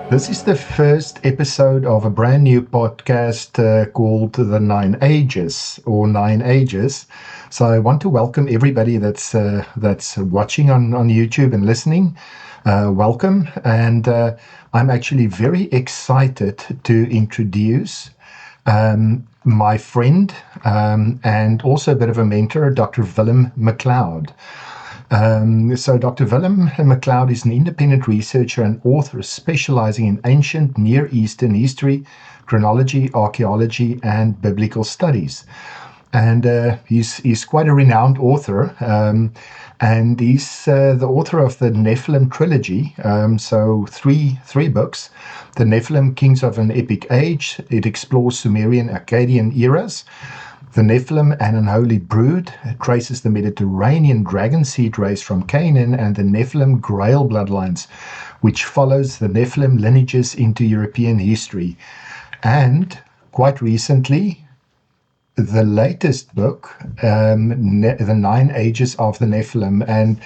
This is the first episode of a brand new podcast called The Nine Ages or Nine Ages. So I want to welcome everybody that's watching on YouTube and listening. Welcome, and I'm actually very excited to introduce my friend and also a bit of a mentor, Dr. Willem McLoud. So Dr. Willem McLoud is an independent researcher and author specializing in ancient Near Eastern history, chronology, archaeology, and biblical studies. And he's quite a renowned author, and he's the author of the Nephilim Trilogy, so three books. The Nephilim, Kings of an Epic Age. It explores Sumerian Akkadian eras. The Nephilim, an Unholy Brood, traces the Mediterranean dragon seed race from Canaan, and the Nephilim Grail bloodlines, which follows the Nephilim lineages into European history. And quite recently, the latest book, The Nine Ages of the Nephilim. And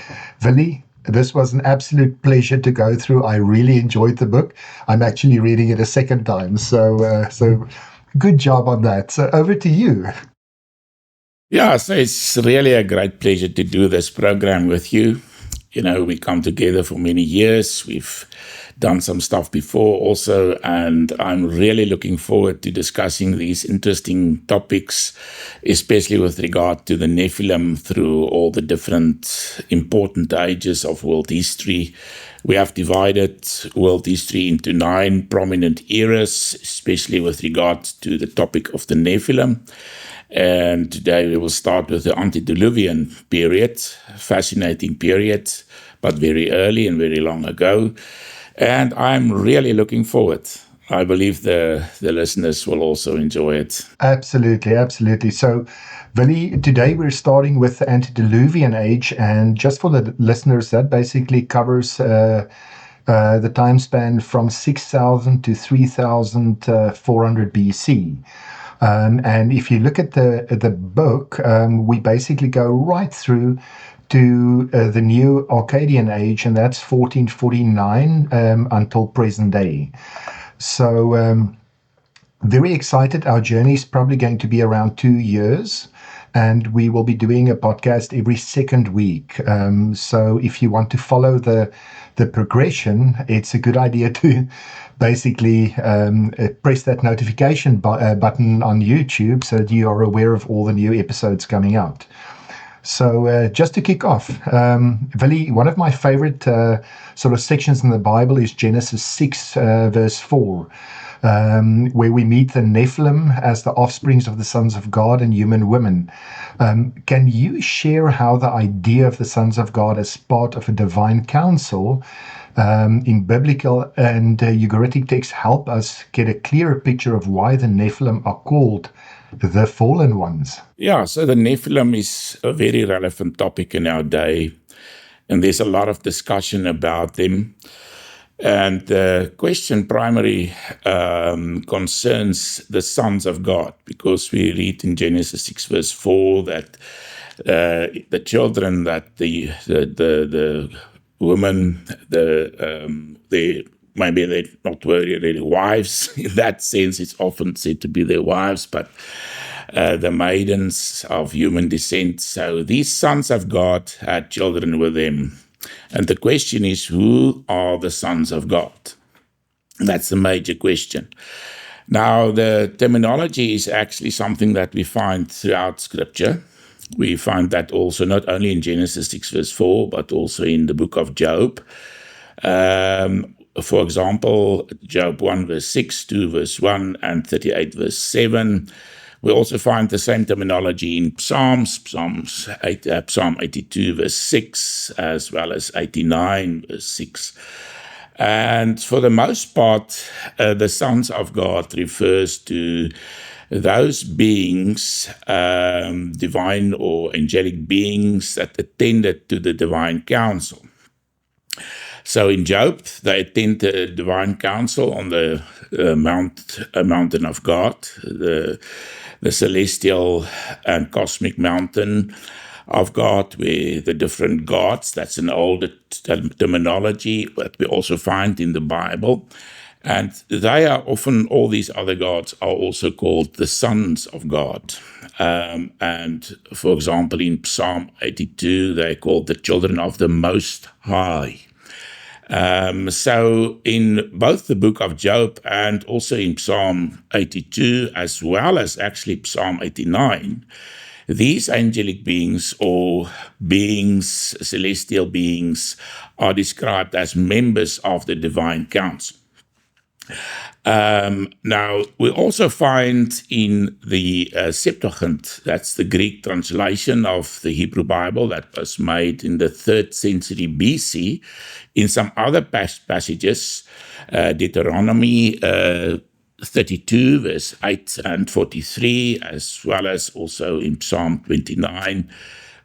Willie, this was an absolute pleasure to go through. I really enjoyed the book. I'm actually reading it a second time. So good job on that. So over to you. Yeah, so it's really a great pleasure to do this program with you. You know, we come together for many years. We've done some stuff before also, and I'm really looking forward to discussing these interesting topics, especially with regard to the Nephilim through all the different important ages of world history. We have divided world history into 9 prominent eras, especially with regard to the topic of the Nephilim. And today we will start with the Antediluvian period, fascinating period, but very early and very long ago. And I'm really looking forward. I believe the listeners will also enjoy it. Absolutely. So, Willie, today we're starting with the Antediluvian Age, and just for the listeners, that basically covers the time span from 6,000 to 3,400 BC. And if you look at the book, we basically go right through to the new Akkadian Age, and that's 1449 until present day. So very excited. Our journey is probably going to be around 2 years, and we will be doing a podcast every second week. So if you want to follow the progression, it's a good idea to basically press that notification button on YouTube so that you are aware of all the new episodes coming out. So just to kick off, Willie, one of my favorite sort of sections in the Bible is Genesis 6, verse 4, where we meet the Nephilim as the offsprings of the sons of God and human women. Can you share how the idea of the sons of God as part of a divine council in biblical and Ugaritic texts help us get a clearer picture of why the Nephilim are called the fallen ones? Yeah, so the Nephilim is a very relevant topic in our day, and there's a lot of discussion about them. And the question primarily concerns the sons of God, because we read in Genesis 6 verse 4 that the children that the women, maybe they're not really wives. In that sense, it's often said to be their wives, but the maidens of human descent. So these sons of God had children with them. And the question is, who are the sons of God? That's the major question. Now, the terminology is actually something that we find throughout Scripture. We find that also not only in Genesis 6 verse 4, but also in the book of Job. For example, Job 1 verse 6, 2 verse 1, and 38 verse 7. We also find the same terminology in Psalm 82 verse 6, as well as 89 verse 6. And for the most part, the sons of God refers to those beings, divine or angelic beings that attended to the divine council. So in Job, they attend the divine council on the mountain of God, the celestial and cosmic mountain of God, where the different gods, that's an older terminology that we also find in the Bible. And they are often, all these other gods are also called the sons of God. And for example, in Psalm 82, they're called the children of the Most High. So in both the book of Job and also in Psalm 82, as well as actually Psalm 89, these angelic beings or beings, celestial beings, are described as members of the divine council. Now, we also find in the Septuagint, that's the Greek translation of the Hebrew Bible that was made in the 3rd century BC, in some other passages, Deuteronomy 32, verse 8 and 43, as well as also in Psalm 29,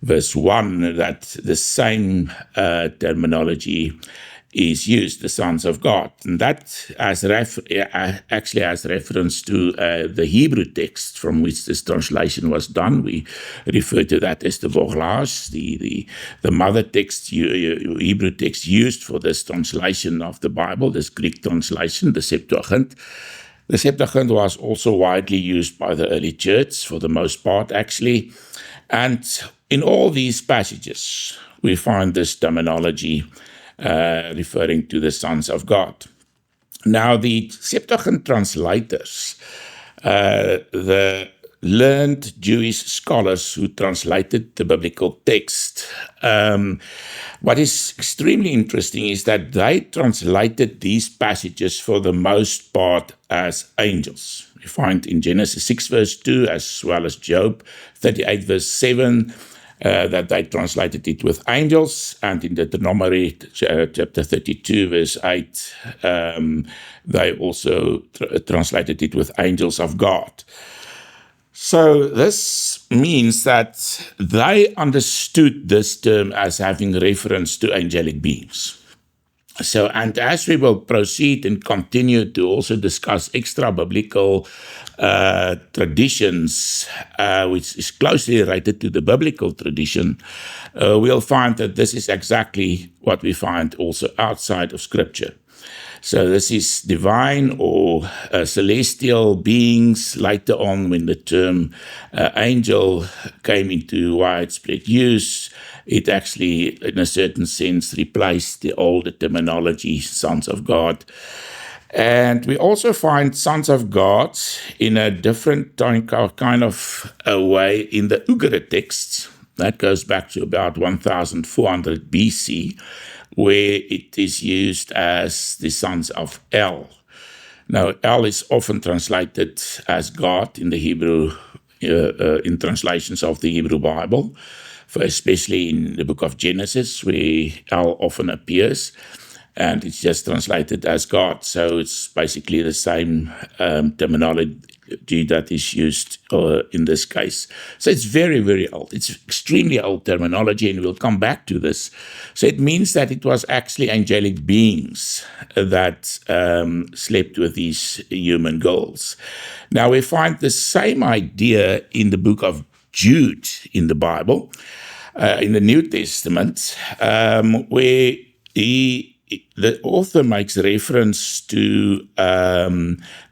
verse 1, that the same terminology is used, the sons of God. And that actually has reference to the Hebrew text from which this translation was done. We refer to that as the Vorlage, the mother text, Hebrew text used for this translation of the Bible, this Greek translation, the Septuagint. The Septuagint was also widely used by the early church, for the most part, actually. And in all these passages, we find this terminology referring to the sons of God. Now, the Septuagint translators, the learned Jewish scholars who translated the biblical text, what is extremely interesting is that they translated these passages for the most part as angels. You find in Genesis 6 verse 2, as well as Job 38 verse 7, that they translated it with angels, and in Deuteronomy chapter 32 verse 8, they also translated it with angels of God. So this means that they understood this term as having reference to angelic beings. So, and as we will proceed and continue to also discuss extra biblical traditions, which is closely related to the biblical tradition, we'll find that this is exactly what we find also outside of Scripture. So this is divine or celestial beings. Later on, when the term angel came into widespread use, it actually, in a certain sense, replaced the older terminology, sons of God. And we also find sons of God in a different kind of a way in the Ugarit texts. That goes back to about 1400 BC, where it is used as the sons of El. Now, El is often translated as God in the Hebrew, in translations of the Hebrew Bible, especially in the book of Genesis, where El often appears, and it's just translated as God. So it's basically the same terminology that is used in this case. So it's very, very old. It's extremely old terminology, and we'll come back to this. So it means that it was actually angelic beings that slept with these human girls. Now we find the same idea in the book of Jude in the Bible, in the New Testament, where the author makes reference to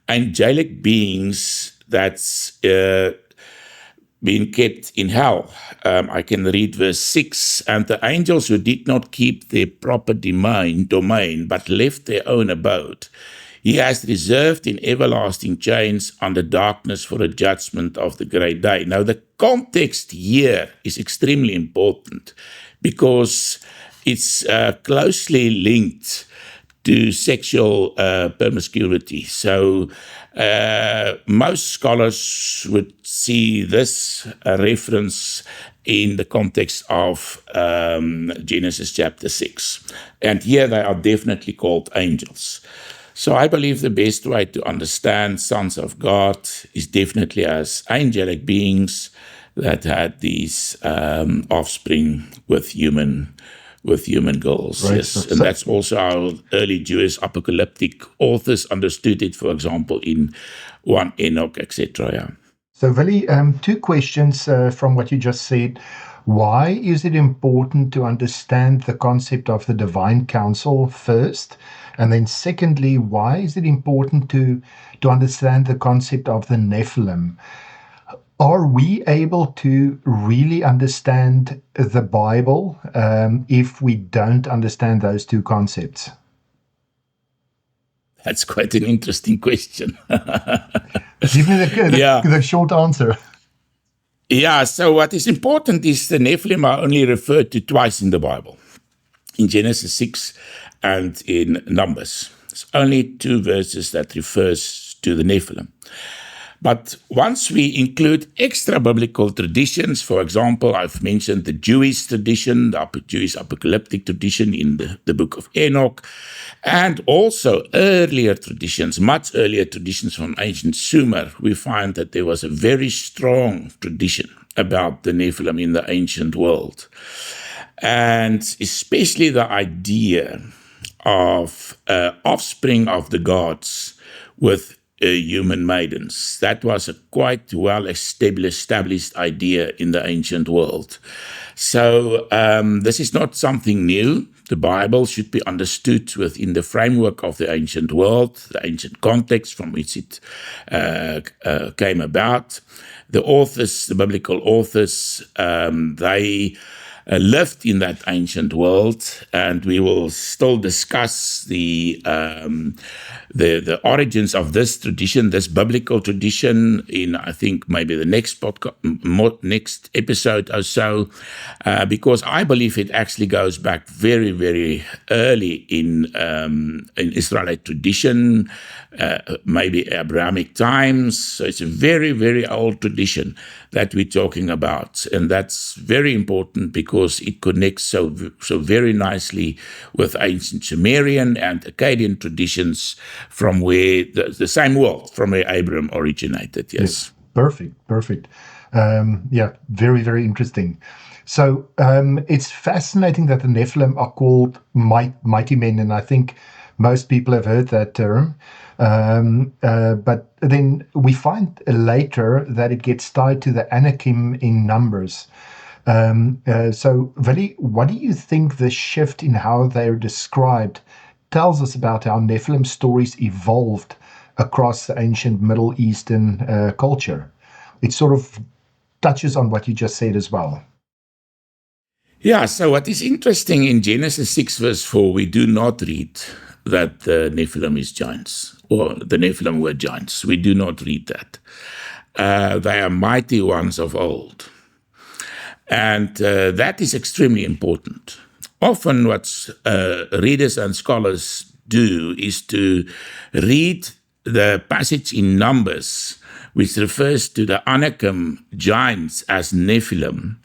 angelic beings that's been kept in hell. I can read verse 6. And the angels who did not keep their proper domain, but left their own abode, he has reserved in everlasting chains under darkness for the judgment of the great day. Now, the context here is extremely important because it's closely linked to sexual promiscuity. So most scholars would see this reference in the context of Genesis chapter 6. And here they are definitely called angels. So I believe the best way to understand sons of God is definitely as angelic beings that had these offspring with human goals. Right. Yes. And that's also how early Jewish apocalyptic authors understood it, for example, in 1 Enoch, etc. Yeah. So, Willie, two questions from what you just said. Why is it important to understand the concept of the divine council first? And then secondly, why is it important to understand the concept of the Nephilim? Are we able to really understand the Bible if we don't understand those two concepts? That's quite an interesting question. Give me the short answer. Yeah, so what is important is the Nephilim are only referred to twice in the Bible, in Genesis 6 and in Numbers. There's only 2 verses that refers to the Nephilim. But once we include extra biblical traditions, for example, I've mentioned the Jewish tradition, the Jewish apocalyptic tradition in the book of Enoch, and also earlier traditions, much earlier traditions from ancient Sumer, we find that there was a very strong tradition about the Nephilim in the ancient world. And especially the idea of offspring of the gods with human maidens. That was a quite well-established idea in the ancient world. So this is not something new. The Bible should be understood within the framework of the ancient world, the ancient context from which it came about. The authors, the biblical authors, they lived in that ancient world, and we will still discuss the origins of this tradition, this biblical tradition, in I think maybe the next next episode or so, because I believe it actually goes back very, very early in Israelite tradition, maybe Abrahamic times. So it's a very, very old tradition that we're talking about, and that's very important because it connects so very nicely with ancient Sumerian and Akkadian traditions from where the same world, from where Abraham originated. Yes. Perfect. Very, very interesting. So it's fascinating that the Nephilim are called mighty men, and I think most people have heard that term. But then we find later that it gets tied to the Anakim in Numbers. So, Willie, what do you think the shift in how they're described tells us about how Nephilim stories evolved across the ancient Middle Eastern culture? It sort of touches on what you just said as well. Yeah, so what is interesting in Genesis 6 verse 4, we do not read that the Nephilim is giants, or the Nephilim were giants. We do not read that. They are mighty ones of old. And that is extremely important. Often what readers and scholars do is to read the passage in Numbers, which refers to the Anakim giants as Nephilim,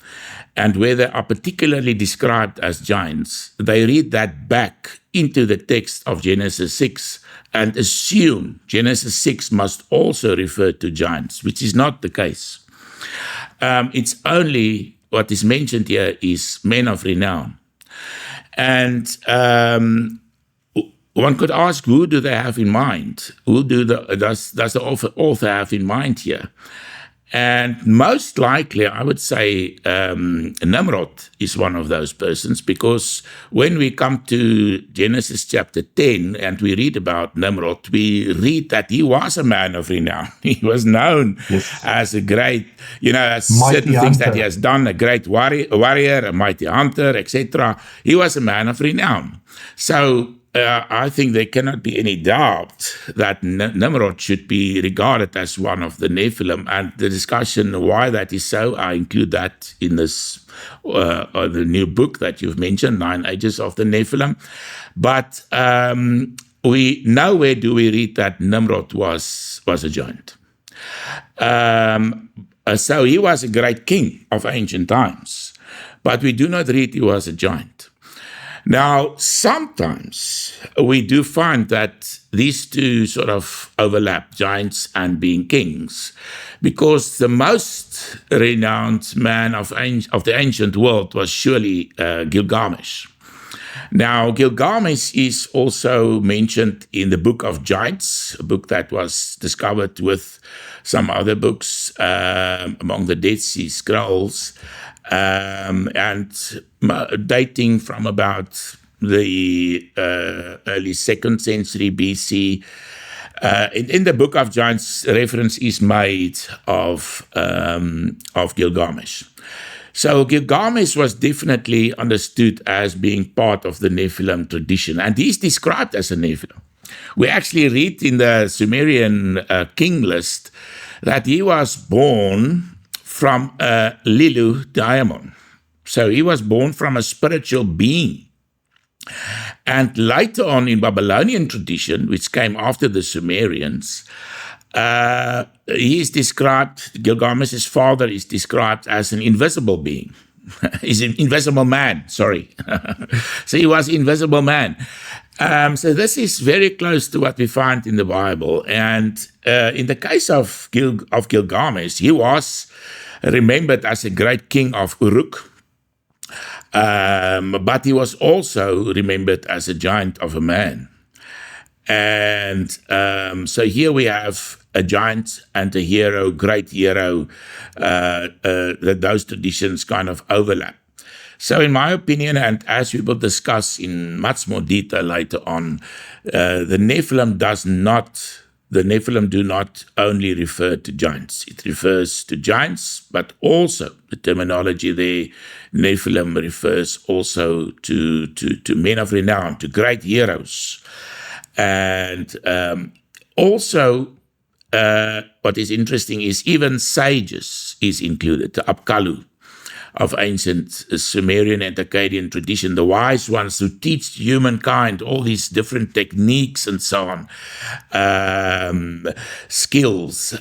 and where they are particularly described as giants, they read that back into the text of Genesis 6 and assume Genesis 6 must also refer to giants, which is not the case. It's only what is mentioned here is men of renown. And one could ask, who do they have in mind? Who does the author have in mind here? And most likely, I would say Nimrod is one of those persons, because when we come to Genesis chapter 10 and we read about Nimrod, we read that he was a man of renown. He was known as a great, as mighty certain hunter. Things that he has done, a great warrior, a mighty hunter, etc. He was a man of renown. So I think there cannot be any doubt that Nimrod should be regarded as one of the Nephilim, and the discussion why that is so, I include that in this the new book that you've mentioned, 9 Ages of the Nephilim. But we nowhere do we read that Nimrod was a giant. So he was a great king of ancient times, but we do not read he was a giant. Now, sometimes we do find that these two sort of overlap, giants and being kings, because the most renowned man of the ancient world was surely Gilgamesh. Now, Gilgamesh is also mentioned in the Book of Giants, a book that was discovered with some other books among the Dead Sea Scrolls. and dating from about the early 2nd century BC. In the Book of Giants, reference is made of Gilgamesh. So Gilgamesh was definitely understood as being part of the Nephilim tradition, and he's described as a Nephilim. We actually read in the Sumerian king list that he was born from a Lilu diamond. So he was born from a spiritual being. And later on in Babylonian tradition, which came after the Sumerians, he is described, Gilgamesh's father is described as an invisible being. He's an invisible man, sorry. So he was invisible man. So this is very close to what we find in the Bible. And in the case of Gilgamesh, he was remembered as a great king of Uruk. But he was also remembered as a giant of a man. And so here we have a giant and a hero, great hero, that those traditions kind of overlap. So in my opinion, and as we will discuss in much more detail later on, the Nephilim do not only refer to giants. It refers to giants, but also the terminology there, Nephilim, refers also to men of renown, to great heroes. And also, what is interesting is even sages is included, the Apkallu of ancient Sumerian and Akkadian tradition, the wise ones who teach humankind all these different techniques and so on, skills.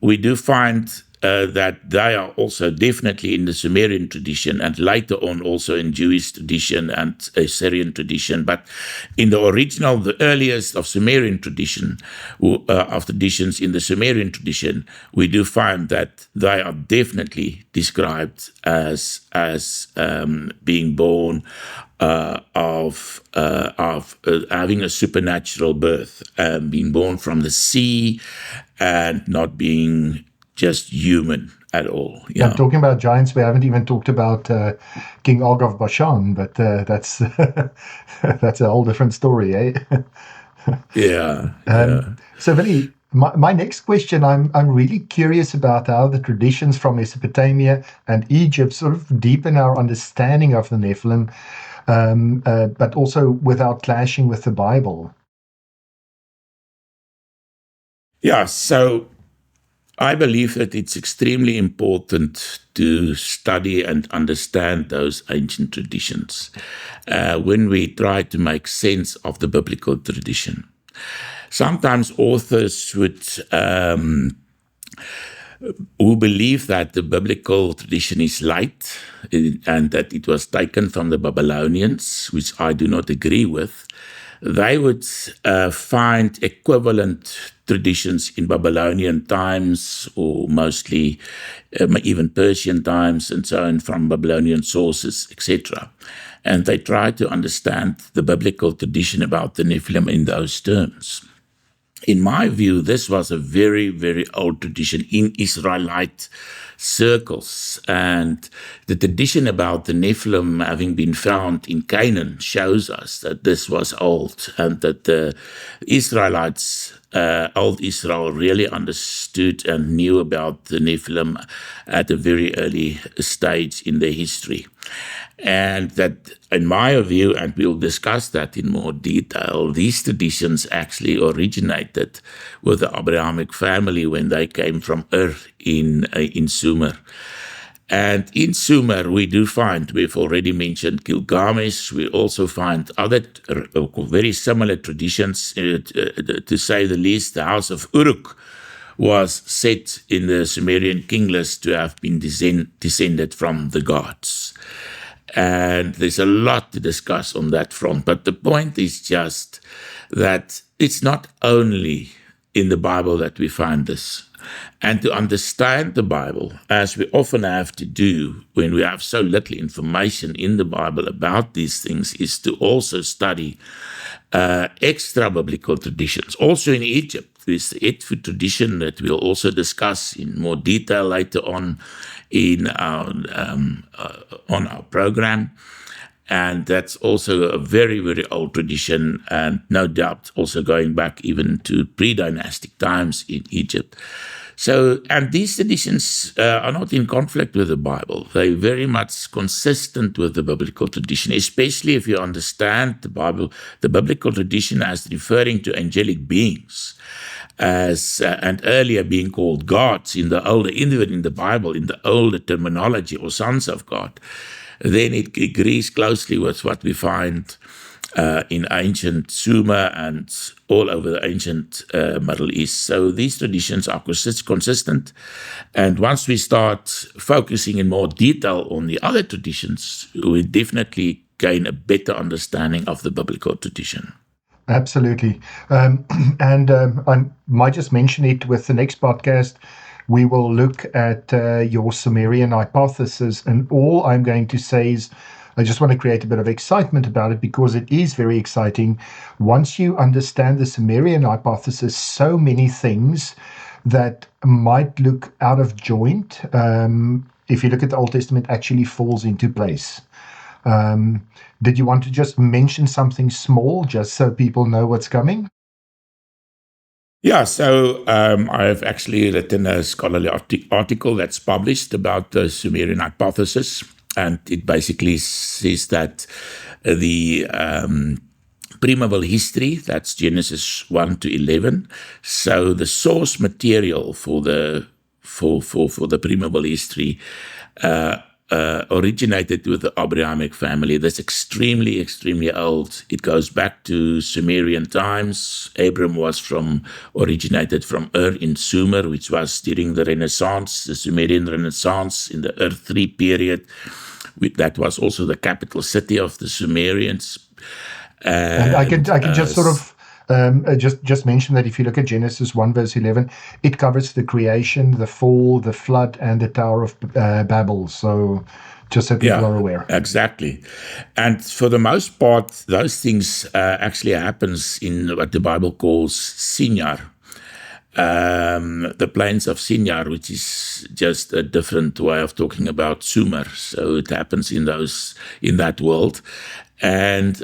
We do find that they are also definitely in the Sumerian tradition and later on also in Jewish tradition and Assyrian tradition. But in the original, the earliest of Sumerian tradition, of traditions in the Sumerian tradition, we do find that they are definitely described as being born of having a supernatural birth, being born from the sea and not being just human at all. Yeah, talking about giants, we haven't even talked about King Og of Bashan, but that's that's a whole different story, eh? Yeah. So, Vinny, my next question, I'm really curious about how the traditions from Mesopotamia and Egypt sort of deepen our understanding of the Nephilim, but also without clashing with the Bible. Yeah, so I believe that it's extremely important to study and understand those ancient traditions when we try to make sense of the biblical tradition. Sometimes authors who believe that the biblical tradition is light and that it was taken from the Babylonians, which I do not agree with, they would find equivalent traditions in Babylonian times, or mostly even Persian times and so on, from Babylonian sources, etc. And they try to understand the biblical tradition about the Nephilim in those terms. In my view, this was a very, very old tradition in Israelite circles. And the tradition about the Nephilim having been found in Canaan shows us that this was old and that the Israelites, old Israel, really understood and knew about the Nephilim at a very early stage in their history. And that, in my view, and we'll discuss that in more detail, these traditions actually originated with the Abrahamic family when they came from Ur in Sumer. And in Sumer, we do find, we've already mentioned Gilgamesh, we also find other very similar traditions, to say the least. The house of Uruk was said in the Sumerian king list to have been descended from the gods. And there's a lot to discuss on that front. But the point is just that it's not only in the Bible that we find this. And to understand the Bible, as we often have to do when we have so little information in the Bible about these things, is to also study extra biblical traditions. Also in Egypt, this Edfu tradition that we'll also discuss in more detail later on on our program. And that's also a very, very old tradition, and no doubt also going back even to pre-dynastic times in Egypt. So, and these traditions are not in conflict with the Bible. They're very much consistent with the biblical tradition, especially if you understand the biblical tradition as referring to angelic beings, and earlier being called gods even in the Bible, in the older terminology, or sons of God. Then it agrees closely with what we find in ancient Sumer and all over the ancient Middle East. So these traditions are consistent. And once we start focusing in more detail on the other traditions, we definitely gain a better understanding of the biblical tradition. Absolutely. I might just mention it with the next podcast. We will look at your Sumerian hypothesis, and all I'm going to say is I just want to create a bit of excitement about it, because it is very exciting. Once you understand the Sumerian hypothesis, so many things that might look out of joint, if you look at the Old Testament, actually falls into place. Did you want to just mention something small, just so people know what's coming? Yeah, so I have actually written a scholarly article that's published about the Sumerian hypothesis, and it basically says that the primeval history, that's Genesis 1 to 11, so the source material for the primeval history originated with the Abrahamic family. That's extremely, extremely old. It goes back to Sumerian times. Abram originated from Ur in Sumer, which was during the Renaissance, the Sumerian Renaissance in the Ur III period. That was also the capital city of the Sumerians. And I can just sort of just mention that if you look at Genesis 1 verse 11, it covers the creation, the fall, the flood, and the Tower of Babel. So just so people are aware. Exactly. And for the most part, those things actually happens in what the Bible calls Shinar, the plains of Shinar, which is just a different way of talking about Sumer. So it happens in that world. And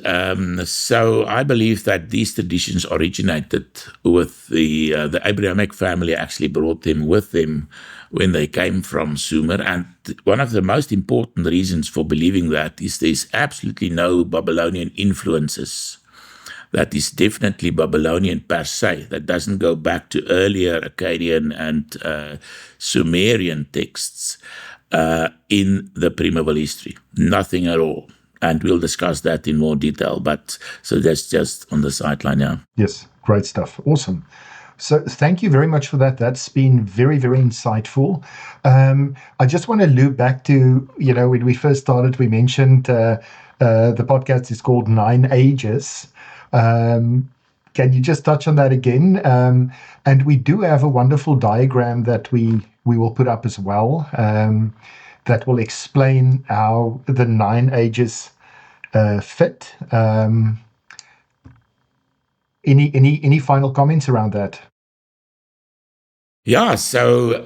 so I believe that these traditions originated with the Abrahamic family actually brought them with them when they came from Sumer. And one of the most important reasons for believing that is there's absolutely no Babylonian influences. That is definitely Babylonian per se. That doesn't go back to earlier Akkadian and Sumerian texts in the primeval history. Nothing at all. And we'll discuss that in more detail. But so that's just on the sideline now. Yes, great stuff. Awesome. So thank you very much for that. That's been very, very insightful. I just want to loop back to, when we first started, we mentioned the podcast is called 9 Ages. Can you just touch on that again? And we do have a wonderful diagram that we will put up as well. That will explain how the 9 ages fit. Any final comments around that? Yeah, so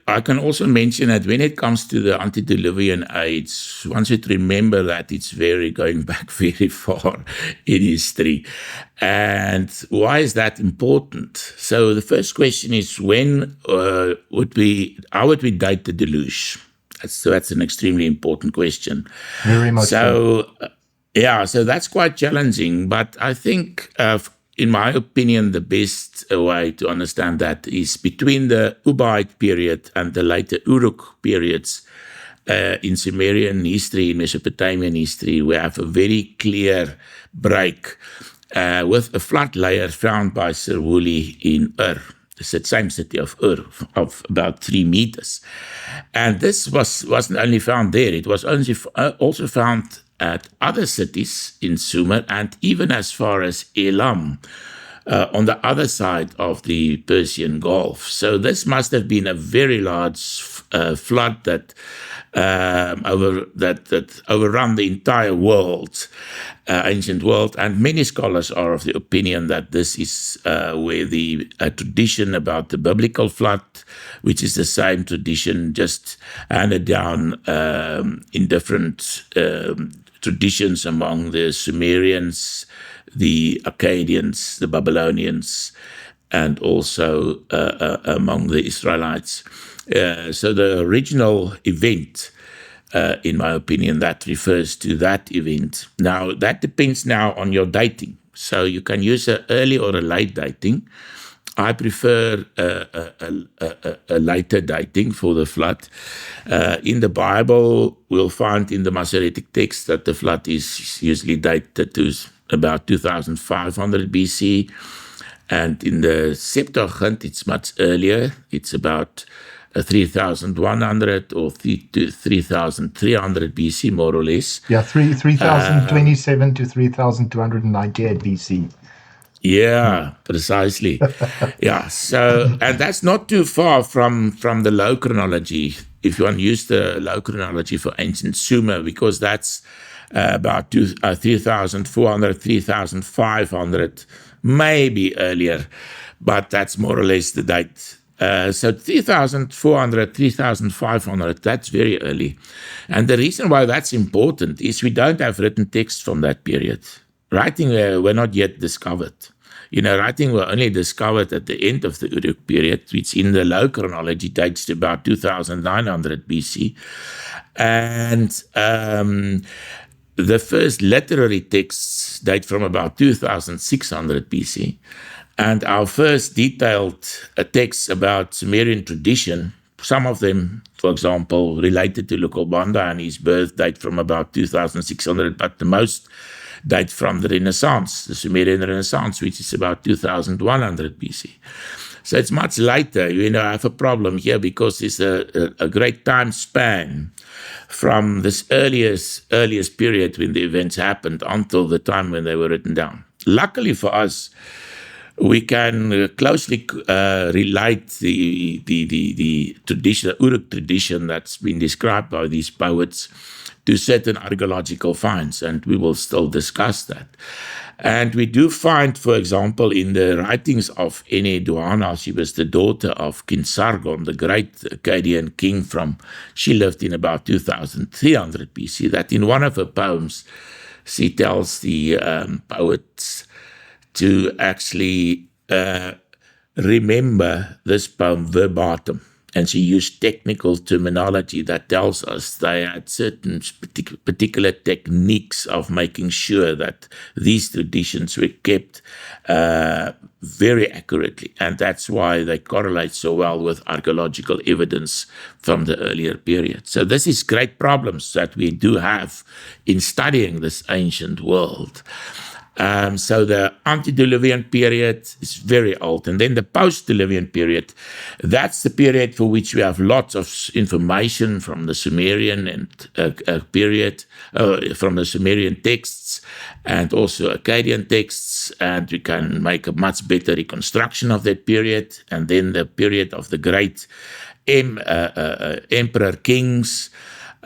I can also mention that when it comes to the Antediluvian Age, one should remember that it's going back very far in history. And why is that important? So the first question is, how would we date the Deluge? That's an extremely important question. Very much so. So that's quite challenging, but I think in my opinion, the best way to understand that is between the Ubaid period and the later Uruk periods in Sumerian history, in Mesopotamian history. We have a very clear break with a flood layer found by Sir Woolley in Ur, the same city of Ur, of about 3 meters. And this wasn't only found there, it was also found at other cities in Sumer, and even as far as Elam, on the other side of the Persian Gulf. So this must have been a very large flood that overrun the entire world, ancient world. And many scholars are of the opinion that this is where the tradition about the biblical flood, which is the same tradition just handed down in different traditions among the Sumerians, the Akkadians, the Babylonians, and also among the Israelites. So the original event, in my opinion, that refers to that event. Now, that depends now on your dating. So you can use an early or a late dating. I prefer a later dating for the flood. In the Bible, we'll find in the Masoretic text that the flood is usually dated to about 2500 BC. And in the Septuagint, it's much earlier. It's about 3,100 or 3,300 BC, more or less. Yeah, 3,027 to 3,298 BC. Yeah, precisely. Yeah, so, and that's not too far from the low chronology, if you want to use the low chronology for ancient Sumer, because that's about 3,400, 3,500, maybe earlier, but that's more or less the date. So 3,400, 3,500, that's very early. And the reason why that's important is we don't have written texts from that period. Writing were not yet discovered. Writing were only discovered at the end of the Uruk period, which in the low chronology dates to about 2,900 BC. And the first literary texts date from about 2,600 BC. And our first detailed texts about Sumerian tradition, some of them, for example, related to Lukulbanda and his birth, date from about 2,600, but the most date from the Renaissance, the Sumerian Renaissance, which is about 2,100 BC. So it's much later. I have a problem here because it's a great time span from this earliest period when the events happened until the time when they were written down. Luckily for us, we can closely relate the tradition, the Uruk tradition that's been described by these poets to certain archaeological finds, and we will still discuss that. And we do find, for example, in the writings of Enheduanna, she was the daughter of King Sargon, the great Akkadian king she lived in about 2,300 BC, that in one of her poems, she tells the poets to actually remember this poem verbatim. And she used technical terminology that tells us they had certain particular techniques of making sure that these traditions were kept very accurately. And that's why they correlate so well with archaeological evidence from the earlier period. So this is great problems that we do have in studying this ancient world. So the Antediluvian period is very old. And then the Postdiluvian period, that's the period for which we have lots of information from the Sumerian period, from the Sumerian texts and also Akkadian texts. And we can make a much better reconstruction of that period. And then the period of the great emperor kings,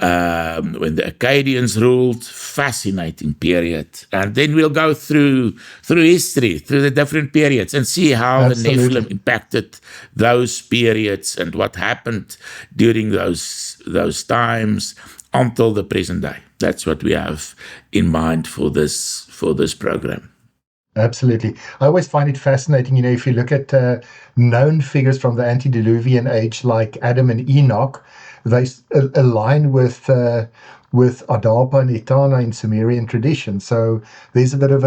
when the Akkadians ruled, fascinating period. And then we'll go through history, through the different periods and see how Absolutely. the Nephilim impacted those periods and what happened during those times until the present day. That's what we have in mind for this program. Absolutely. I always find it fascinating, if you look at known figures from the Antediluvian age like Adam and Enoch, they align with Adapa and Etana in Sumerian tradition. So there's a bit of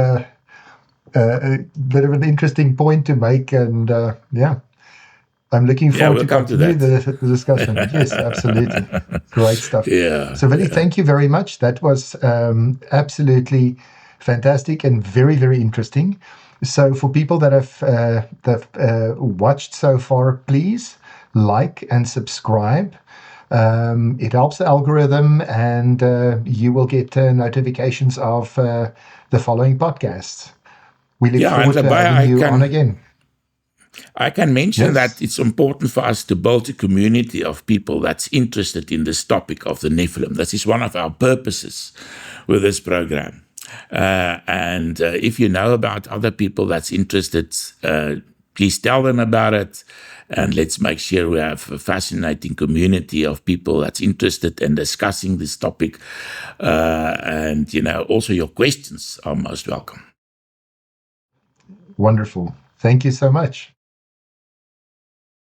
an interesting point to make, and I'm looking forward to continue the discussion. Yes, absolutely, great stuff. Yeah. So, Willie, thank you very much. That was absolutely fantastic and very, very interesting. So, for people that have watched so far, please like and subscribe. It helps the algorithm, and you will get notifications of the following podcasts. we look Yeah, and forward to Lebai, having you on again. I can mention Yes. that it's important for us to build a community of people that's interested in this topic of the Nephilim. This is one of our purposes with this program. And if you know about other people that's interested, please tell them about it. And let's make sure we have a fascinating community of people that's interested in discussing this topic. And, also your questions are most welcome. Wonderful. Thank you so much.